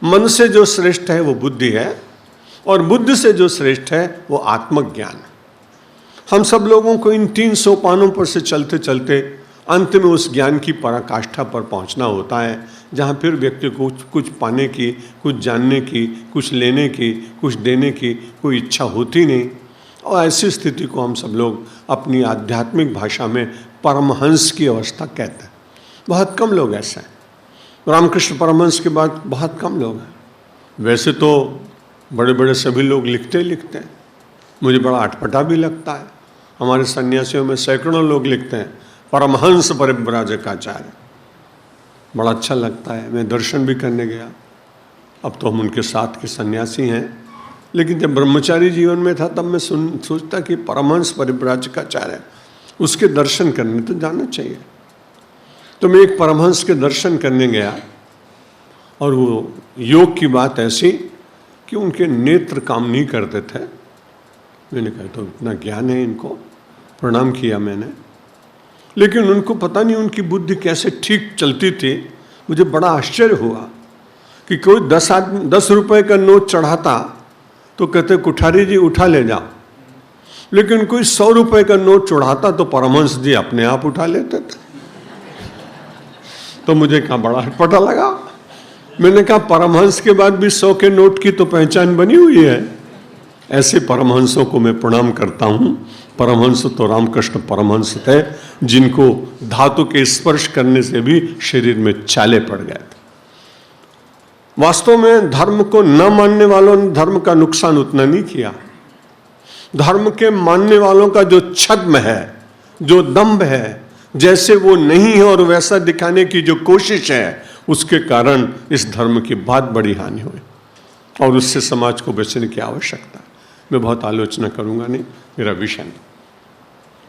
मन से जो श्रेष्ठ है वो बुद्धि है, और बुद्धि से जो श्रेष्ठ है वो आत्मज्ञान है। हम सब लोगों को इन 3 सोपानों पर से चलते चलते अंत में उस ज्ञान की पराकाष्ठा पर पहुंचना होता है, जहाँ फिर व्यक्ति को कुछ पाने की, कुछ जानने की, कुछ लेने की, कुछ देने की कोई इच्छा होती नहीं। और ऐसी स्थिति को हम सब लोग अपनी आध्यात्मिक भाषा में परमहंस की अवस्था कहते हैं। बहुत कम लोग ऐसे हैं। रामकृष्ण परमहंस के बाद बहुत कम लोग हैं। वैसे तो बड़े बड़े सभी लोग लिखते हैं, मुझे बड़ा अटपटा भी लगता है। हमारे सन्यासियों में सैकड़ों लोग लिखते हैं परमहंस परिव्राजकाचार्य, बड़ा अच्छा लगता है। मैं दर्शन भी करने गया, अब तो हम उनके साथ के सन्यासी हैं, लेकिन जब ब्रह्मचारी जीवन में था तब मैं सोचता कि परमहंस परिव्राजकाचार्य, उसके दर्शन करने तो जाना चाहिए। तो मैं एक परमहंस के दर्शन करने गया, और वो योग की बात ऐसी कि उनके नेत्र काम नहीं करते थे। मैंने कहा तो इतना ज्ञान है इनको, प्रणाम किया मैंने, लेकिन उनको पता नहीं उनकी बुद्धि कैसे ठीक चलती थी। मुझे बड़ा आश्चर्य हुआ कि कोई 10 रुपए का नोट चढ़ाता तो कहते कुठारी जी उठा ले जाओ, लेकिन कोई 100 रुपए का नोट चढ़ाता तो परमहंस जी अपने आप उठा लेते थे। तो मुझे कहा बड़ा अटपटा लगा। मैंने कहा परमहंस के बाद भी 100 के नोट की तो पहचान बनी हुई है। ऐसे परमहंसों को मैं प्रणाम करता हूँ। परमहंस तो रामकृष्ण परमहंस थे, जिनको धातु के स्पर्श करने से भी शरीर में छाले पड़ गए थे। वास्तव में धर्म को न मानने वालों ने धर्म का नुकसान उतना नहीं किया। धर्म के मानने वालों का जो छद्म है, जो दंभ है, जैसे वो नहीं है और वैसा दिखाने की जो कोशिश है, उसके कारण इस धर्म की बहुत बड़ी हानि हुई, और उससे समाज को बचने की आवश्यकता है। मैं बहुत आलोचना करूंगा नहीं, मेरा विषय नहीं।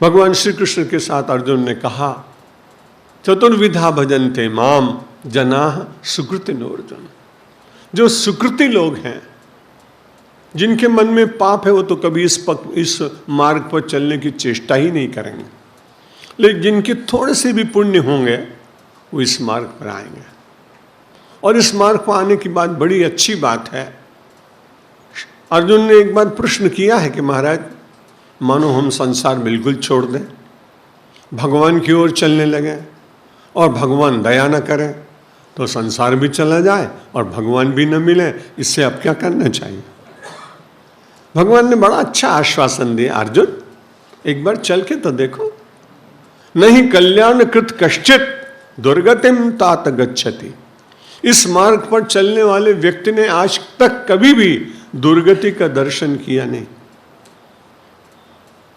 भगवान श्री कृष्ण के साथ अर्जुन ने कहा चतुर्विधा भजन्ते माम जनाः सुकृतिनोर्जुन। जो सुकृति लोग हैं, जिनके मन में पाप है, वो तो कभी इस मार्ग पर चलने की चेष्टा ही नहीं करेंगे, लेकिन जिनके थोड़े से भी पुण्य होंगे वो इस मार्ग पर आएंगे। और इस मार्ग पर आने की बात बड़ी अच्छी बात है। अर्जुन ने एक बार प्रश्न किया है कि महाराज मानो हम संसार बिल्कुल छोड़ दें, भगवान की ओर चलने लगे, और भगवान दया न करें तो संसार भी चला जाए और भगवान भी न मिले, इससे अब क्या करना चाहिए? भगवान ने बड़ा अच्छा आश्वासन दिया, अर्जुन एक बार चल के तो देखो। नहीं कल्याण कृत कश्चित दुर्गतिम तात गच्छति। इस मार्ग पर चलने वाले व्यक्ति ने आज तक कभी भी दुर्गति का दर्शन किया नहीं।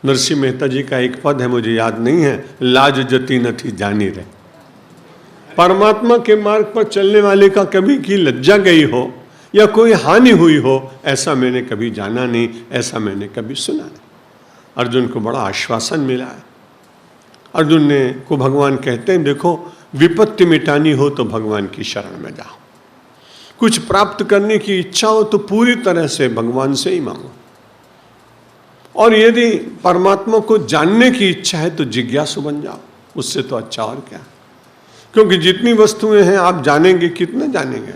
नरसिंह मेहता जी का एक पद है, मुझे याद नहीं है, लाज जती न थी जानी रहे। परमात्मा के मार्ग पर चलने वाले का कभी की लज्जा गई हो या कोई हानि हुई हो, ऐसा मैंने कभी जाना नहीं, ऐसा मैंने कभी सुना नहीं। अर्जुन को बड़ा आश्वासन मिला है। अर्जुन ने को भगवान कहते हैं देखो, विपत्ति मिटानी हो तो भगवान की शरण में जाओ, कुछ प्राप्त करने की इच्छा हो तो पूरी तरह से भगवान से ही मांगो, और यदि परमात्मा को जानने की इच्छा है तो जिज्ञासु बन जाओ, उससे तो अच्छा और क्या। क्योंकि जितनी वस्तुएं हैं आप जानेंगे, कितने जानेंगे,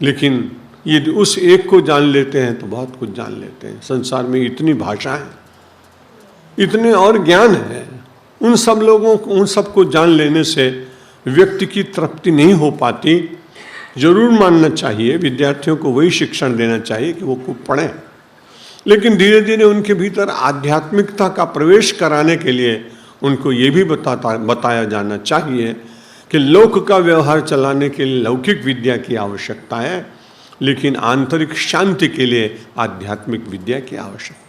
लेकिन ये उस एक को जान लेते हैं तो बहुत कुछ जान लेते हैं। संसार में इतनी भाषाएं, इतने और ज्ञान है, उन सब लोगों को, उन सबको जान लेने से व्यक्ति की तृप्ति नहीं हो पाती। जरूर मानना चाहिए, विद्यार्थियों को वही शिक्षण देना चाहिए कि वो खूब पढ़ें, लेकिन धीरे धीरे उनके भीतर आध्यात्मिकता का प्रवेश कराने के लिए उनको ये भी बताया जाना चाहिए कि लोक का व्यवहार चलाने के लिए लौकिक विद्या की आवश्यकता है, लेकिन आंतरिक शांति के लिए आध्यात्मिक विद्या की आवश्यकता है।